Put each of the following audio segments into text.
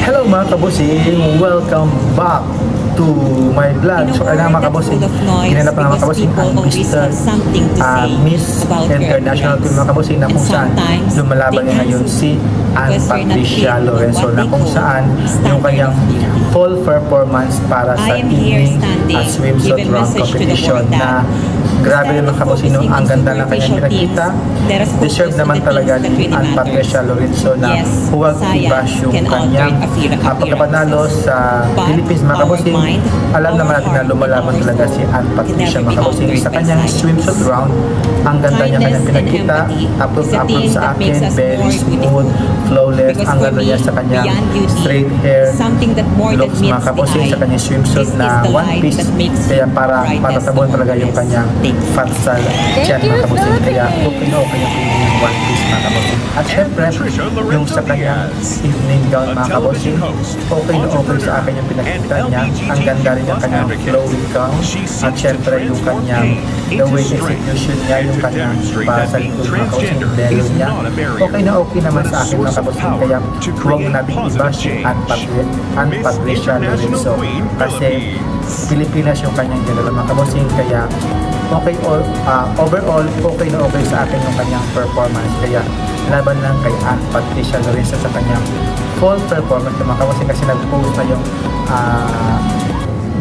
Hello mga kabusing! Welcome back to my vlog. So kaya mga kabusing, ginanap na mga kabusing ang Miss International Team mga kabusing na kung saan lumalaban niya ngayon si Ann Patricia Lorenzo na kung saan yung kanyang full performance para sa evening swimsuit round competition na grabe naman kabusing, ang ganda ng kanyang pinakita. Deserve naman talaga ni Ann Patricia Lorenzo na huwag i-bash yung kanyang pagkapanalo sa Philippines mga kabusing. Alam naman natin na lumalaban talaga si Ann Patricia mga kabusing sa kanyang swimsuit round. Ang ganda niya kanyang pinakita, upload sa akin, very smooth, flawless. Ang ganda niya sa kanyang straight hair looks mga kabusing, sa kanyang swimsuit na one piece, kaya para matatabon talaga yung kanyang fat sa tiyan mga kabusing. Kaya okay na okay yung one piece mga kabusing. At syempre, yung sa kanyang evening gown mga kabusing, okay na okay sa akin yung pinakita niya. Ang ganda rin yung kanyang flowing gown. At syempre, yung kanyang the way execution niya, yung kanyang para sa likod mga kabusing, yung level niya. Okay na okay naman sa akin mga kabusing. Kaya huwag natin i-bash yung Ann Patricia Lorenzo. Kasi Pilipinas yung kanyang general mga kabusing. Kaya okay, overall, okay na okay sa akin yung kanyang performance. Kaya laban lang kay Ann Patricia Lorenzo sa kanyang full performance mga kabusing, kasi nag-post na yung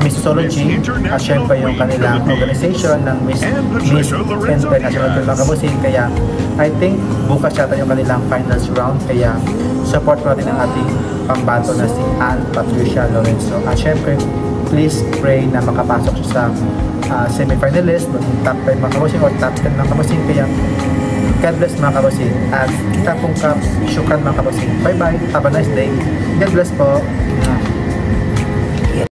Missology at syempre yung kanilang organization ng Miss International mga kabusing. Kaya I think bukas yata yung kanilang finals round, kaya support natin ang ating pambato na si Ann Patricia Lorenzo. At syempre, please pray na makapasok siya sa semi-finalist, top 5 mga kabusing o top 10 mga kabusing. Kaya God bless mga kabusing at kita pong syukran mga kabusing. Bye bye, have a nice day, God bless po.